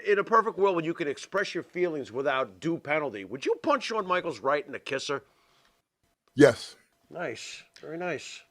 in a perfect world when you can express your feelings without due penalty, would you punch Shawn Michaels right in the kisser? Yes. Nice. Very nice.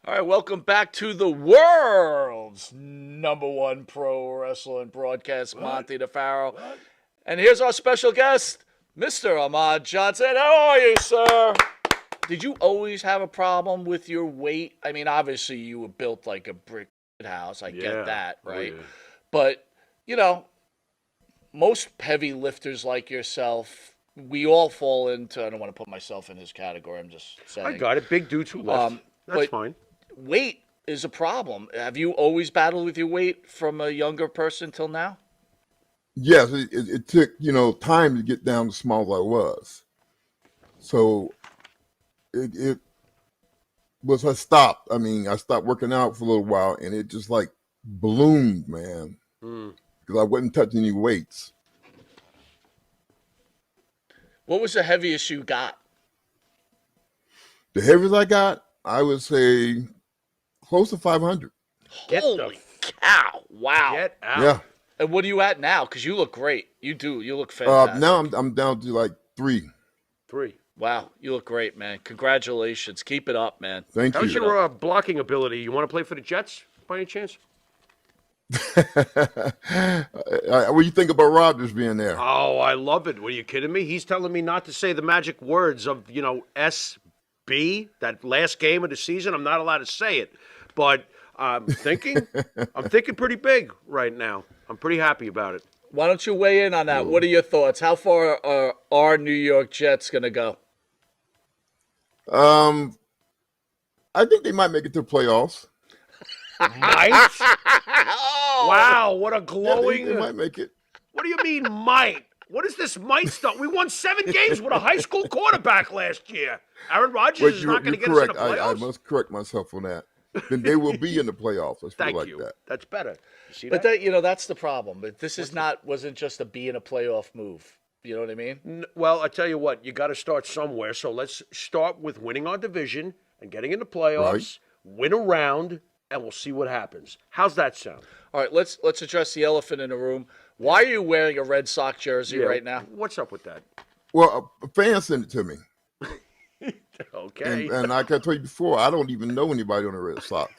All right, welcome back to the world's #1 pro wrestling broadcast, Monte The Pharaoh. And here's our special guest, Mr. Ahmed Johnson. How are you, sir? Did you always have a problem with your weight? I mean, obviously you were built like a brick house. I get that, right? yeah. But, you know, most heavy lifters like yourself, we all fall into, I don't want to put myself in this category, I'm just saying. I got it. Big dudes who lift. That's but- fine. Weight is a problem. Have you always battled with your weight from a younger person till now? Yes, it took, time to get down as small as I was. So it was, I stopped. I stopped working out for a little while, and it just like ballooned, man, because I wasn't touching any weights. What was the heaviest you got? The heaviest I got, I would say close to 500. Holy cow. Wow. Get out. Yeah. And what are you at now? Because you look great. You do. You look fantastic. Now I'm down to like 3. 3. Wow. You look great, man. Congratulations. Keep it up, man. Thank How's you. your blocking ability? You want to play for the Jets by any chance? What do you think about Rodgers being there? Oh, I love it. Were you kidding me? He's telling me not to say the magic words of, SB, that last game of the season. I'm not allowed to say it. But I'm thinking pretty big right now. I'm pretty happy about it. Why don't you weigh in on that? What are your thoughts? How far are our New York Jets going to go? I think they might make it to the playoffs. Might? Oh, Wow, what a Yeah, glowing... they might make it. What do you mean, might? What is this might stuff? We won 7 games with a high school quarterback last year. Aaron Rodgers Wait, is you're not going to get correct. us in the playoffs? I must correct myself on that. Then they will be in the playoffs. Let's put it Thank like you. that. That's better. You see But that? that's the problem. But this wasn't just a be in a playoff move. You know what I mean? Well, I tell you what, you got to start somewhere. So let's start with winning our division and getting in the playoffs, Right. win a round, and we'll see what happens. How's that sound? All right, let's address the elephant in the room. Why are you wearing a Red Sox jersey right now? What's up with that? Well, a fan sent it to me. Okay. And like I told you before, I don't even know anybody on the Red Sox.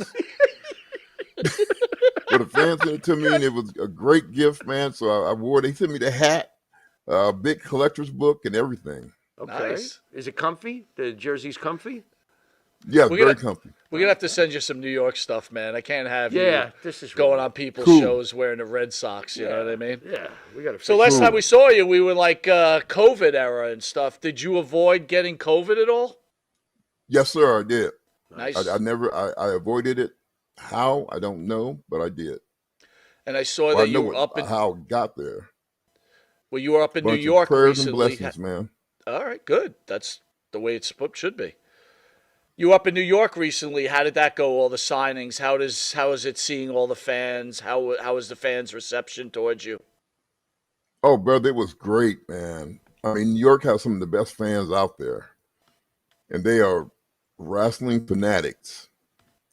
But a fan sent it to me, and it was a great gift, man. So I wore it. They sent me the hat, a big collector's book, and everything. Okay. Nice. Is it comfy? The jersey's comfy? Yeah, We're very gonna- comfy. We're going to have to send you some New York stuff, man. I can't have Yeah, you this is going wrong. on people's Cool. shows wearing the Red Sox. You know what I mean? Yeah, we got to. So last Cool. time we saw you, we were like COVID era and stuff. Did you avoid getting COVID at all? Yes, sir, I did. Nice. I avoided it. How? I don't know, but I did. And I saw Well, that I you know were up in how it got there. you were up in New Bunch of York prayers and recently. blessings, man. All right, good. That's the way it should be. You were up in New York recently. How did that go? All the signings. How is it seeing all the fans? How is the fans' reception towards you? Oh, brother, it was great, man. I mean, New York has some of the best fans out there, and they are wrestling fanatics.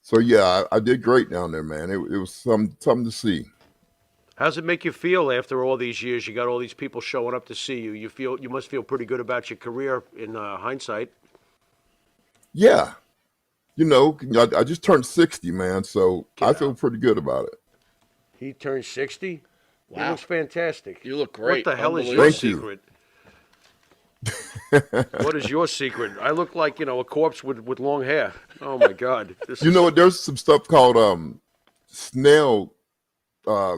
So yeah, I did great down there, man. It was something to see. How's it make you feel after all these years? You got all these people showing up to see you. You must feel pretty good about your career in hindsight. Yeah, I just turned 60, man, so I feel pretty good about it. He turned 60. He Wow. looks fantastic. You look great. What the hell is your Unbelievable. Thank you. secret? What is your secret? I look like a corpse with long hair. Oh my God! You know what? There's some stuff called snail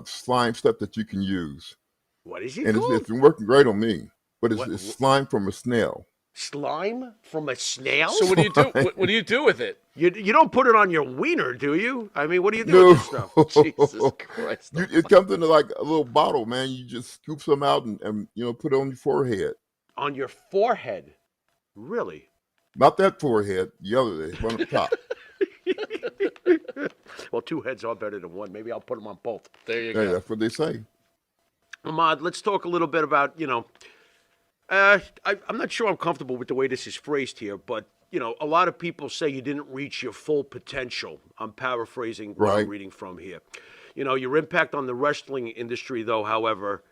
slime stuff that you can use, What is it and called? it's been working great on me. But What- it's slime from a snail. Slime from a snail? So what do you do? What do you do with it? You don't put it on your wiener, do you? I mean, what do you do with No, this stuff? Jesus Christ! it comes in like a little bottle, man. You just scoop some out and put it on your forehead. On your forehead? Really? Not that forehead, the other, one up top. Well, two heads are better than one. Maybe I'll put them on both. There you Hey, go. that's what they say. Ahmad, let's talk a little bit about, I'm not sure I'm comfortable with the way this is phrased here, but, a lot of people say you didn't reach your full potential. I'm paraphrasing what I'm Right. reading from here. Your impact on the wrestling industry, though, however,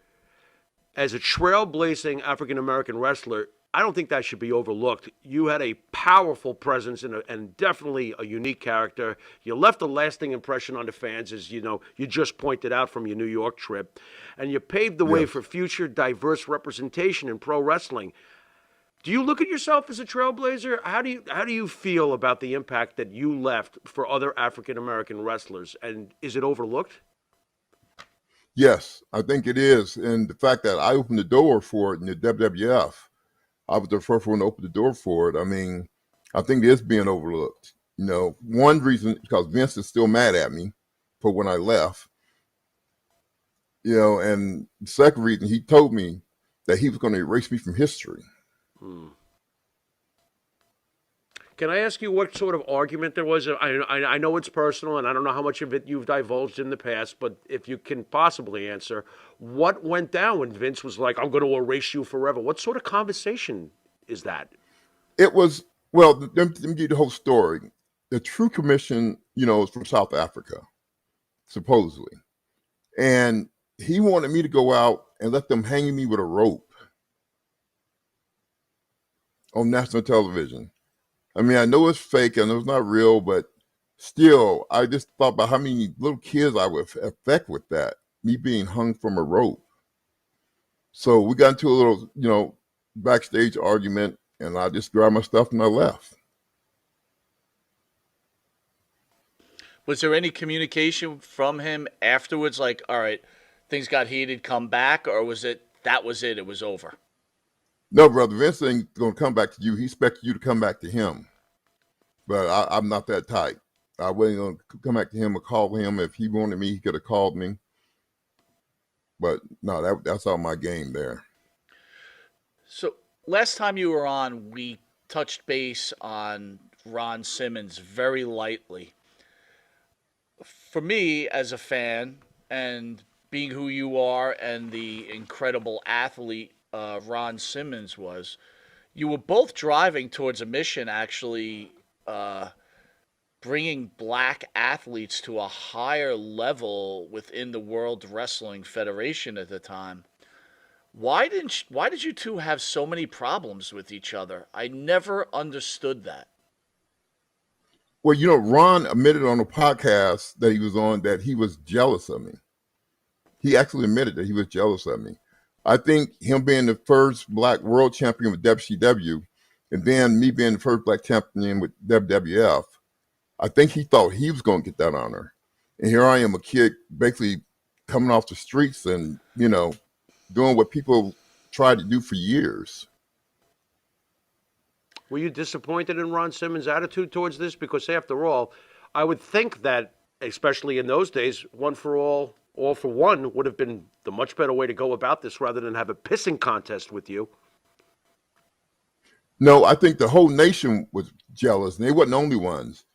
as a trailblazing African American wrestler, I don't think that should be overlooked. You had a powerful presence and definitely a unique character. You left a lasting impression on the fans, as you just pointed out from your New York trip, and you paved the way Yes. for future diverse representation in pro wrestling. Do you look at yourself as a trailblazer? How do you feel about the impact that you left for other African American wrestlers, and is it overlooked? Yes, I think it is. And the fact that I opened the door for it in the WWF, I was the first one to open the door for it. I mean, I think it is being overlooked. One reason because Vince is still mad at me for when I left. And the second reason he told me that he was going to erase me from history. Can I ask you what sort of argument there was? I know it's personal, and I don't know how much of it you've divulged in the past, but if you can possibly answer, what went down when Vince was like, I'm going to erase you forever? What sort of conversation is that? It was, well, let me give you the whole story. The True Commission, is from South Africa, supposedly. And he wanted me to go out and let them hang me with a rope on national television. I mean, I know it's fake, I know it's not real, but still, I just thought about how many little kids I would affect with that, me being hung from a rope. So we got into a little, backstage argument, and I just grabbed my stuff and I left. Was there any communication from him afterwards? Like, all right, things got heated, come back, or was it that was it? It was over. No, brother, Vince ain't gonna come back to you. He expects you to come back to him. But I'm not that type. I wasn't gonna come back to him or call him. If he wanted me, he could have called me. But no, that's all my game there. So last time you were on, we touched base on Ron Simmons very lightly. For me, as a fan, and being who you are, and the incredible athlete Ron Simmons was, you were both driving towards a mission, actually, bringing black athletes to a higher level within the World Wrestling Federation at the time. Why did you two have so many problems with each other? I never understood that. Well, Ron admitted on a podcast that he was on that he was jealous of me. He actually admitted that he was jealous of me. I think him being the first black world champion with WCW, and then me being the first black champion with WWF, I think he thought he was going to get that honor. And here I am, a kid basically coming off the streets and, doing what people tried to do for years. Were you disappointed in Ron Simmons' attitude towards this? Because after all, I would think that, especially in those days, one for all for one would have been the much better way to go about this rather than have a pissing contest with you. No, I think the whole nation was jealous, and they wasn't the only ones.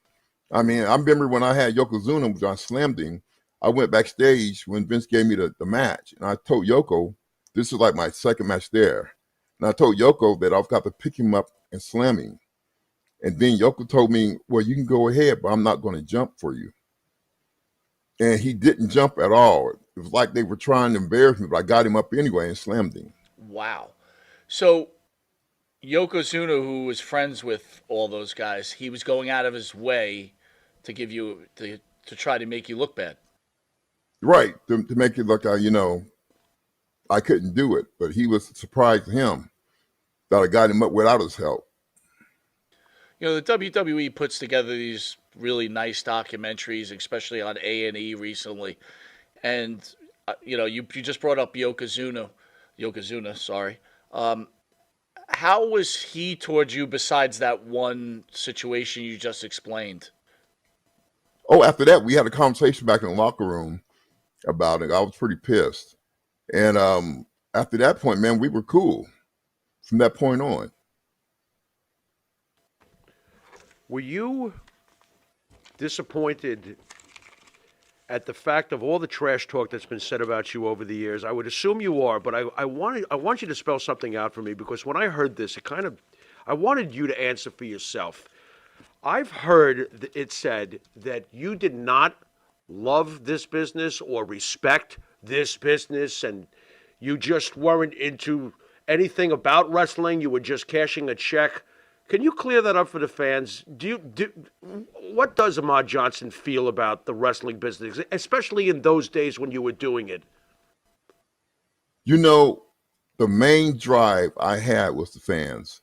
I mean, I remember when I had Yokozuna, which I slammed him, I went backstage when Vince gave me the match, and I told Yoko, this is like my second match there. And I told Yoko that I've got to pick him up and slam him. And then Yoko told me, well, you can go ahead, but I'm not going to jump for you. And he didn't jump at all. It was like they were trying to embarrass me, but I got him up anyway and slammed him. Wow. So Yokozuna, who was friends with all those guys, he was going out of his way to give you to try to make you look bad. Right, to make it look, I couldn't do it, but he was surprised him that I got him up without his help. The WWE puts together these really nice documentaries, especially on A&E recently. And you just brought up Yokozuna, sorry. how was he towards you besides that one situation you just explained? Oh, after that, we had a conversation back in the locker room about it. I was pretty pissed. And after that point, man, we were cool from that point on. Were you disappointed at the fact of all the trash talk that's been said about you over the years? I would assume you are, but I want you to spell something out for me, because when I heard this, I wanted you to answer for yourself. I've heard it said that you did not love this business or respect this business, and you just weren't into anything about wrestling. You were just cashing a check. Can you clear that up for the fans? What does Ahmad Johnson feel about the wrestling business, especially in those days when you were doing it? You know, the main drive I had was the fans.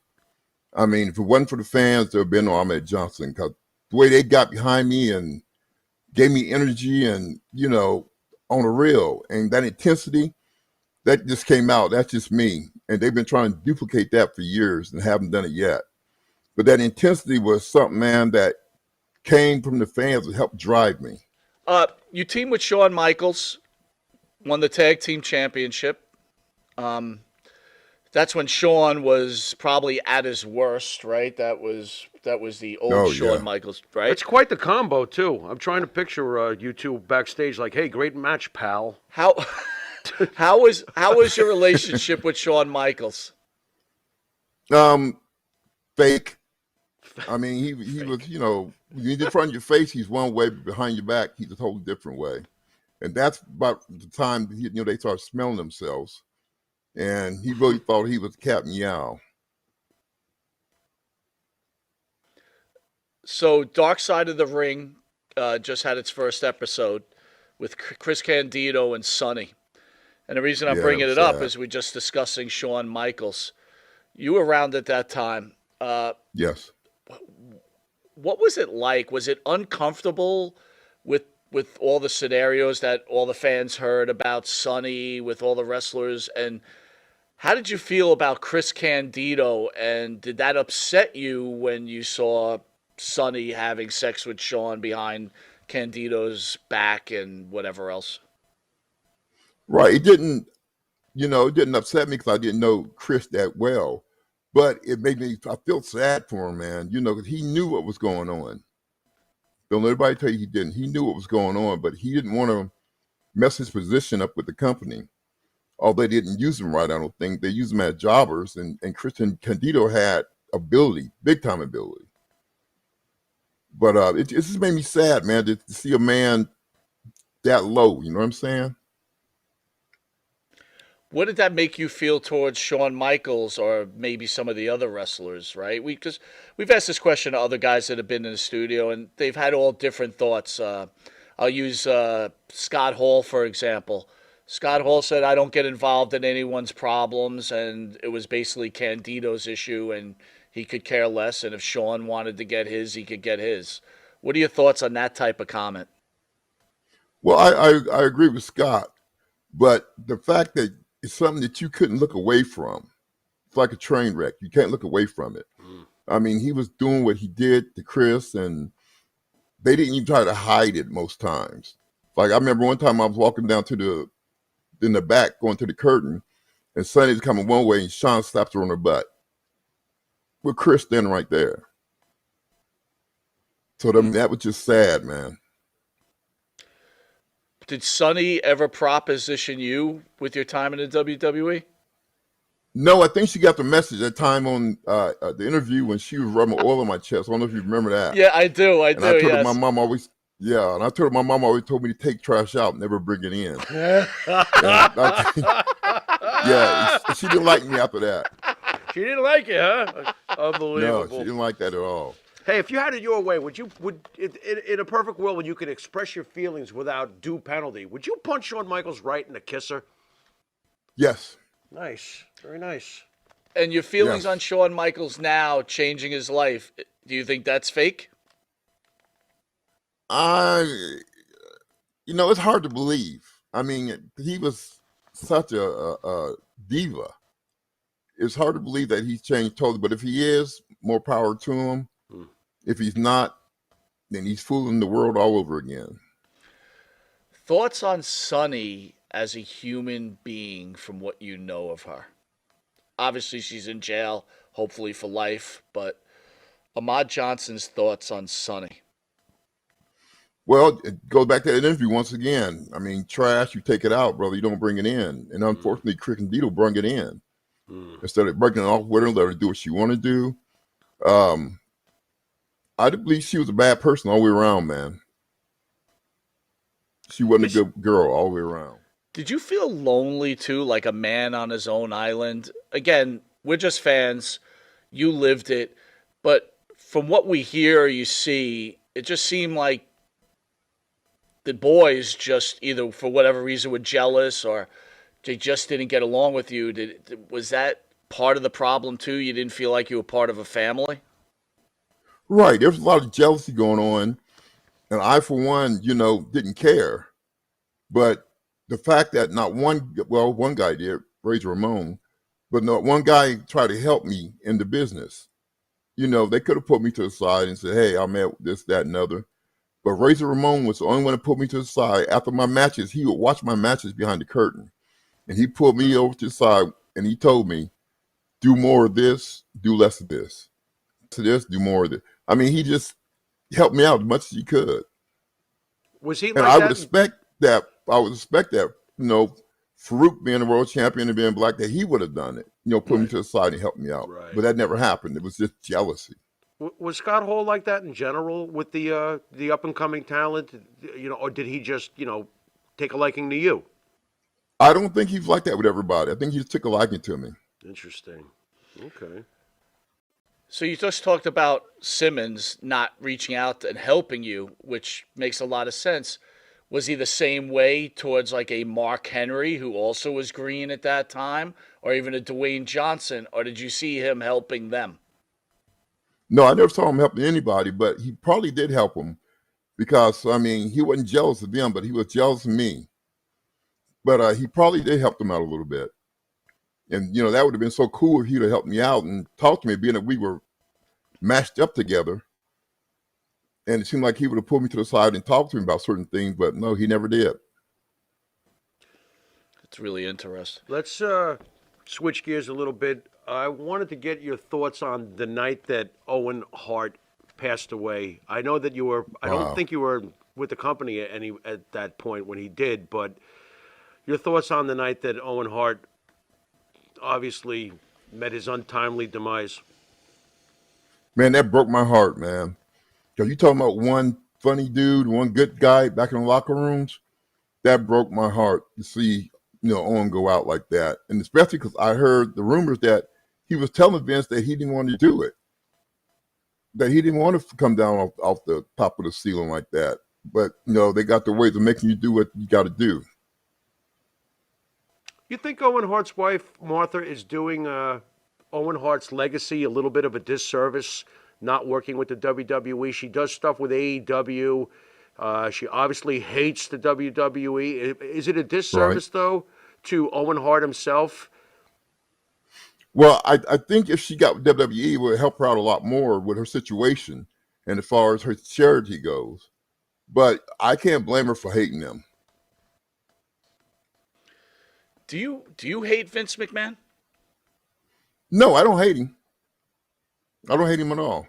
I mean, if it wasn't for the fans, there would have been no Ahmed Johnson, because the way they got behind me and gave me energy and, on a reel, and that intensity, that just came out. That's just me. And they've been trying to duplicate that for years and haven't done it yet. But that intensity was something, man, that came from the fans that helped drive me. You teamed with Shawn Michaels, won the tag team championship. That's when Shawn was probably at his worst, right? That was the old Shawn Michaels, right? It's quite the combo too. I'm trying to picture you two backstage, like, "Hey, great match, pal." How how was your relationship with Shawn Michaels? Fake. I mean, he was, when he's in front of your face, he's one way, but behind your back, he's a totally different way. And that's about the time they started smelling themselves. And he really thought he was Captain Yao. So, Dark Side of the Ring just had its first episode with Chris Candido and Sonny. And the reason I'm bringing it up is we're just discussing Shawn Michaels. You were around at that time. Yes. What was it like? Was it uncomfortable with all the scenarios that all the fans heard about Sonny, with all the wrestlers? And how did you feel about Chris Candido? And did that upset you when you saw Sonny having sex with Shawn behind Candido's back and whatever else? Right. It didn't upset me because I didn't know Chris that well. But it made me, I feel sad for him, man, because he knew what was going on. Don't let anybody tell you he didn't. He knew what was going on, but he didn't want to mess his position up with the company. Although they didn't use him right, I don't think. They used him as jobbers, and Christian Candido had ability, big time ability. But it just made me sad, man, to see a man that low. You know what I'm saying? What did that make you feel towards Shawn Michaels or maybe some of the other wrestlers, right? Because we've asked this question to other guys that have been in the studio, and they've had all different thoughts. I'll use Scott Hall, for example. Scott Hall said, "I don't get involved in anyone's problems," and it was basically Candido's issue, and he could care less, and if Shawn wanted to get his, he could get his. What are your thoughts on that type of comment? Well, I agree with Scott, but the fact that it's something that you couldn't look away from. It's like a train wreck. You can't look away from it. I mean, he was doing what he did to Chris, and they didn't even try to hide it most times. Like, I remember one time I was walking down in the back, going to the curtain, and Sonny's coming one way, and Sean slaps her on her butt with Chris standing right there. So that was just sad, man. Did Sonny ever proposition you with your time in the WWE? No, I think she got the message that time on the interview when she was rubbing oil on my chest. I don't know if you remember that. Yeah, I do. I told yes. her my mom always, and I told her my mom always told me to take trash out, never bring it in. She didn't like me after that. She didn't like it, huh? Unbelievable. No, she didn't like that at all. Hey, if you had it your way, would in a perfect world when you could express your feelings without due penalty, would you punch Shawn Michaels right in the kisser? Yes. Nice, very nice. And your feelings on Shawn Michaels now changing his life, do you think that's fake? It's hard to believe. I mean, he was such a diva, it's hard to believe that he's changed totally. But if he is, more power to him. Hmm. If he's not, then he's fooling the world all over again. Thoughts on Sunny as a human being from what you know of her? Obviously, she's in jail, hopefully for life, but Ahmad Johnson's thoughts on Sunny. Well, it goes back to that interview once again. I mean, trash, you take it out, brother. You don't bring it in. And unfortunately, Crick and Dito brought it in. Instead of breaking it off with her, let her do what she want to do. I believe she was a bad person all the way around, man. She wasn't a good girl all the way around. Did you feel lonely too, like a man on his own island? Again, we're just fans. You lived it. But from what we hear, you see, it just seemed like the boys just either for whatever reason were jealous or they just didn't get along with you. Was that part of the problem too? You didn't feel like you were part of a family? Right. There was a lot of jealousy going on. And I, for one, didn't care. But the fact that one guy did, Razor Ramon, but not one guy tried to help me in the business. They could have put me to the side and said, hey, I'm at this, that, and other. But Razor Ramon was the only one to put me to the side. After my matches, he would watch my matches behind the curtain. And he pulled me over to the side and he told me, do more of this, do less of this. To this, do more of this. I mean, he just helped me out as much as he could. Was he and like I that? would expect that, Farouk being a world champion and being black, that he would have done it, put me to the side and help me out. Right. But that never happened. It was just jealousy. Was Scott Hall like that in general with the up and coming talent? Or did he just take a liking to you? I don't think he's like that with everybody. I think he just took a liking to me. Interesting. Okay. So you just talked about Simmons not reaching out and helping you, which makes a lot of sense. Was he the same way towards like a Mark Henry, who also was green at that time, or even a Dwayne Johnson, or did you see him helping them? No, I never saw him helping anybody, but he probably did help them because, he wasn't jealous of them, but he was jealous of me. But he probably did help them out a little bit. And, that would have been so cool if he'd have helped me out and talked to me, being that we were matched up together. And it seemed like he would have pulled me to the side and talked to me about certain things, but no, he never did. It's really interesting. Let's switch gears a little bit. I wanted to get your thoughts on the night that Owen Hart passed away. I know that you were. I don't think you were with the company at that point when he did, but your thoughts on the night that Owen Hart obviously met his untimely demise. Man, that broke my heart, man. Because you talking about one funny dude, one good guy back in the locker rooms, that broke my heart to see, Owen go out like that. And especially because I heard the rumors that he was telling Vince that he didn't want to do it, that he didn't want to come down off the top of the ceiling like that. But, they got the ways of making you do what you got to do. You think Owen Hart's wife, Martha, is doing Owen Hart's legacy a little bit of a disservice, not working with the WWE? She does stuff with AEW. She obviously hates the WWE. Is it a disservice, though, to Owen Hart himself? Well, I think if she got with WWE, it would help her out a lot more with her situation and as far as her charity goes. But I can't blame her for hating them. Do you hate Vince McMahon? No, I don't hate him. I don't hate him at all.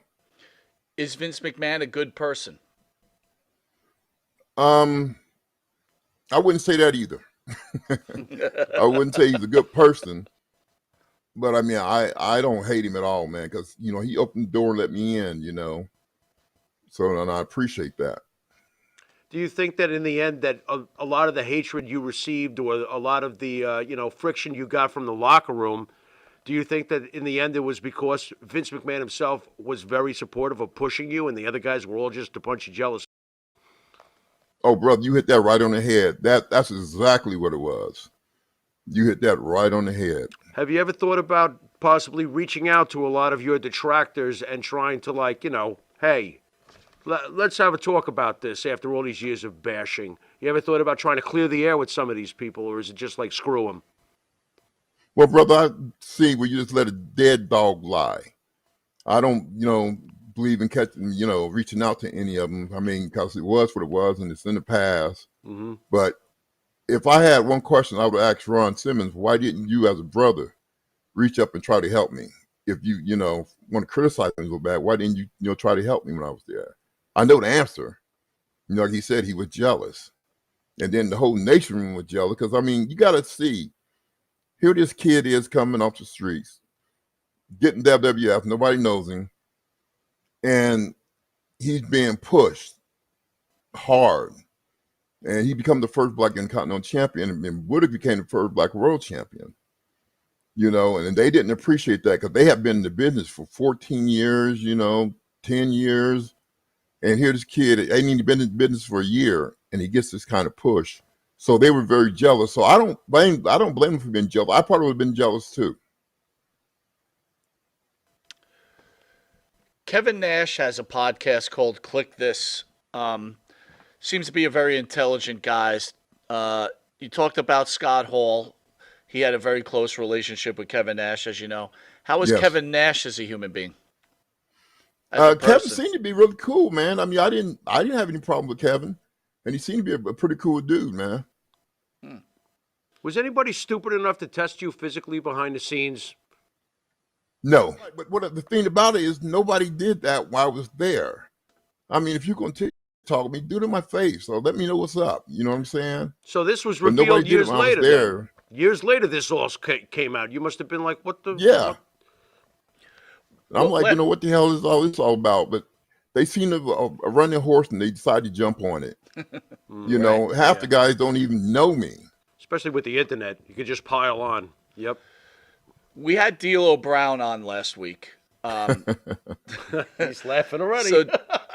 Is Vince McMahon a good person? I wouldn't say that either. I wouldn't say he's a good person. But I don't hate him at all, man, because he opened the door and let me in, So and I appreciate that. Do you think that in the end that a lot of the hatred you received or a lot of the friction you got from the locker room, do you think that in the end it was because Vince McMahon himself was very supportive of pushing you and the other guys were all just a bunch of jealous? Oh, brother, you hit that right on the head. That's exactly what it was. You hit that right on the head. Have you ever thought about possibly reaching out to a lot of your detractors and trying to hey, let's have a talk about this after all these years of bashing? You ever thought about trying to clear the air with some of these people, or is it just like screw them? Well, brother, I see where you just let a dead dog lie. I don't, believe in catching, reaching out to any of them. I mean, because it was what it was, and it's in the past. Mm-hmm. But if I had one question, I would ask Ron Simmons, why didn't you, as a brother, reach up and try to help me? If you, want to criticize me so bad, why didn't you, try to help me when I was there? I know the answer. Like he said, he was jealous, and then the whole nation was jealous. Because I mean, you got to see, here this kid is coming off the streets, getting WWF. Nobody knows him, and he's being pushed hard, and he became the first black intercontinental champion, and would have became the first black world champion. And they didn't appreciate that because they have been in the business for 14 years, 10 years. And here this kid, ain't been in business for a year, and he gets this kind of push. So they were very jealous. So I don't blame them for being jealous. I probably would have been jealous too. Kevin Nash has a podcast called Click This. Seems to be a very intelligent guy. You talked about Scott Hall. He had a very close relationship with Kevin Nash, as you know. How is Yes. Kevin Nash as a human being? As a Kevin person? seemed to be really cool, man. I mean, I didn't have any problem with Kevin, and he seemed to be a pretty cool dude, man. Was anybody stupid enough to test you physically behind the scenes? No, but what the thing about it is, nobody did that while I was there. I mean, if you're going to talk to me, do it in my face, or let me know what's up. You know what I'm saying? So this was But nobody revealed did it years when I was later. there. Then. Years later, this all came out. You must have been like, "What the?" Yeah. And I'm Well, like, what the hell is all this all about? But they seen a running horse and they decided to jump on it. Half the guys don't even know me. Especially with the internet, you could just pile on. Yep. We had D'Lo Brown on last week. He's laughing already. So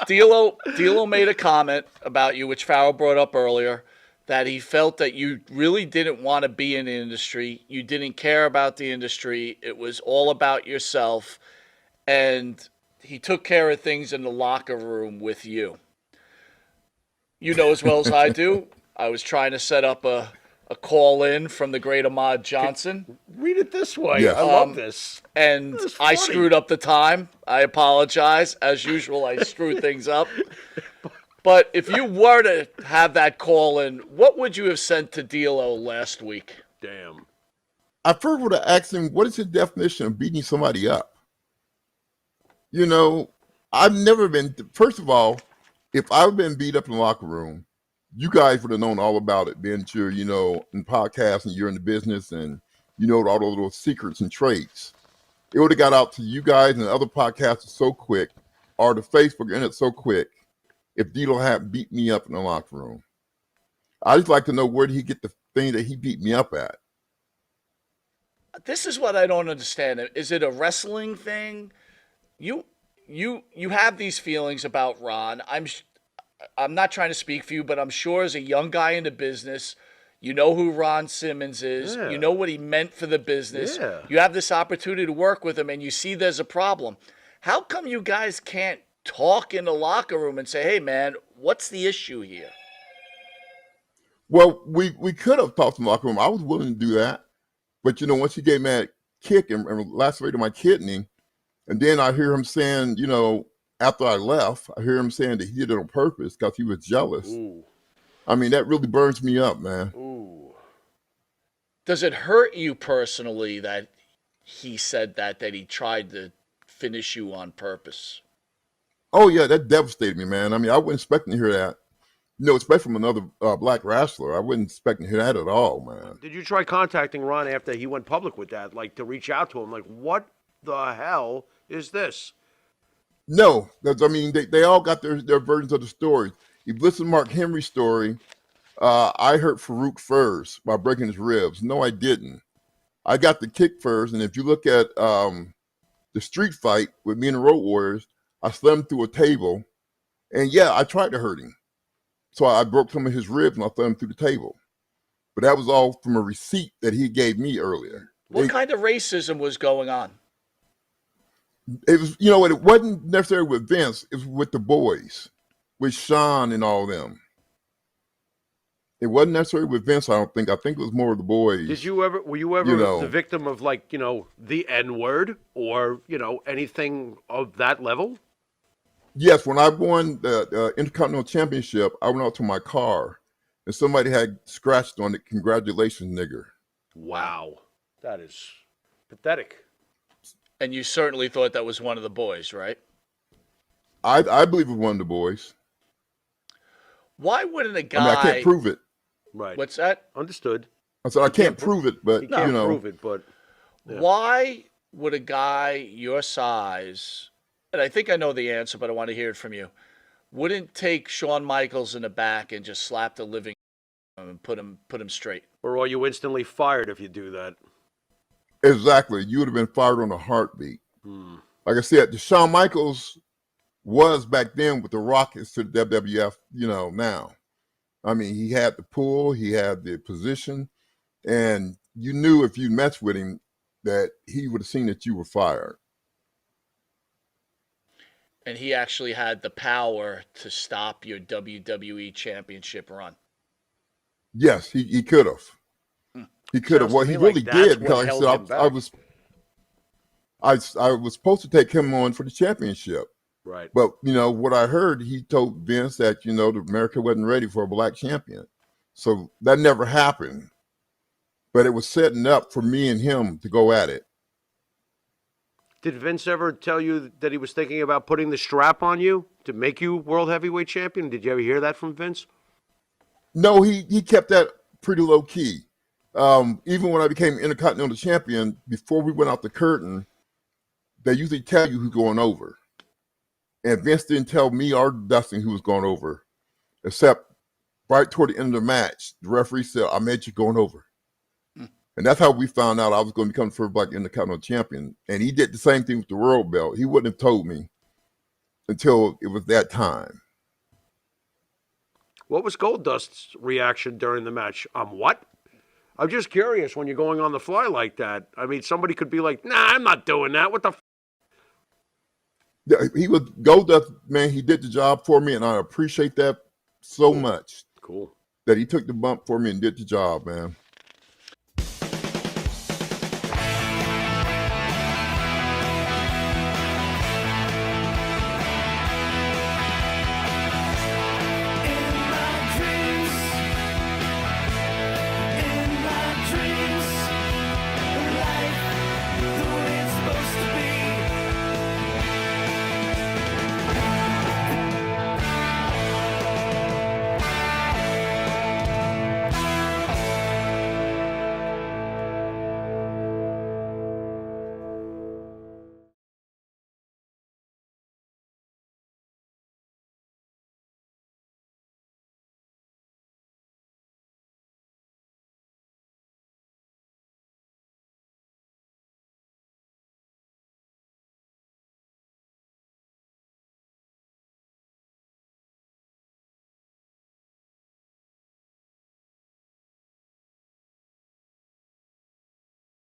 D'Lo made a comment about you, which Farrell brought up earlier, that he felt that you really didn't want to be in the industry. You didn't care about the industry. It was all about yourself. And he took care of things in the locker room with you. You know as well as I do, I was trying to set up a call in from the great Ahmed Johnson. Read it this way. Yes. I love this. And That's I funny. screwed up the time. I apologize. As usual, I screwed things up. But if you were to have that call in, what would you have sent to D'Lo last week? Damn. I first would have asked him, what is his definition of beating somebody up? I've never been, first of all, if I've been beat up in the locker room, you guys would have known all about it, being sure, in podcasts and you're in the business and all those little secrets and traits. It would have got out to you guys and the other podcasters so quick, or the Facebook internet so quick, if D'Lo had beat me up in the locker room. I just like to know, where did he get the thing that he beat me up at? This is what I don't understand. Is it a wrestling thing? You have these feelings about Ron. I'm not trying to speak for you, but I'm sure as a young guy in the business, you know who Ron Simmons is. Yeah. You know what he meant for the business. Yeah. You have this opportunity to work with him, and you see there's a problem. How come you guys can't talk in the locker room and say, hey, man, what's the issue here? Well, we could have talked in the locker room. I was willing to do that. But, once he gave me that kick and lacerated my kidney, and then I hear him saying, after I left, I hear him saying that he did it on purpose because he was jealous. Ooh. I mean, that really burns me up, man. Ooh. Does it hurt you personally that he said that he tried to finish you on purpose? Oh, yeah, that devastated me, man. I mean, I wasn't expecting to hear that. Especially from another black wrestler. I wasn't expecting to hear that at all, man. Did you try contacting Ron after he went public with that, like to reach out to him? Like, what the hell is this? No, because, I mean, they all got their versions of the story. If you listen to Mark Henry's story, I hurt Farouk first by breaking his ribs. No, I didn't. I got the kick first, and if you look at the street fight with me and the Road Warriors, I slammed him through a table, and yeah, I tried to hurt him. So I broke some of his ribs and I threw him through the table. But that was all from a receipt that he gave me earlier. What kind of racism was going on? It was, it wasn't necessarily with Vince. It was with the boys, with Sean and all them. It wasn't necessarily with Vince. I don't think. I think it was more of the boys. Were you ever You know. the victim of like, the N word or, anything of that level? Yes, when I won the Intercontinental Championship, I went out to my car, and somebody had scratched on it. Congratulations, nigger. Wow. That is pathetic. And you certainly thought that was one of the boys, right? I believe it was one of the boys. Why wouldn't a I mean, I guy? can't prove it. Right. What's that? Understood. I said I can't pro- prove it, but You can't you know, prove it, but yeah. Why would a guy your size, and I think I know the answer, but I want to hear it from you, wouldn't take Shawn Michaels in the back and just slap the living out of him and put him straight? Or are you instantly fired if you do that? exactly, you would have been fired on a heartbeat. Hmm. Like I said, the Shawn Michaels was back then with the Rockets to the WWF. Now, I mean, he had the pull, he had the position, and you knew if you messed with him that he would have seen that you were fired. And he actually had the power to stop your WWE championship run. Yes, he could have. He could have. Sounds to Well, me he like really that's did what because held I him said I back. I was supposed to take him on for the championship. Right. But what I heard, he told Vince that the America wasn't ready for a black champion, so that never happened. But it was setting up for me and him to go at it. Did Vince ever tell you that he was thinking about putting the strap on you to make you world heavyweight champion? Did you ever hear that from Vince? No, he kept that pretty low key. Even when I became Intercontinental Champion, before we went out the curtain, they usually tell you who's going over. And Vince didn't tell me or Dustin who was going over, except right toward the end of the match, the referee said, "I made you going over." And that's how we found out I was going to become the first black Intercontinental Champion. And he did the same thing with the World Belt. He wouldn't have told me until it was that time. What was Goldust's reaction during the match? What? I'm just curious when you're going on the fly like that. I mean, somebody could be like, "Nah, I'm not doing that. What the f-? Yeah, he was Goldust, man. He did the job for me, and I appreciate that so much Cool. that he took the bump for me and did the job, man.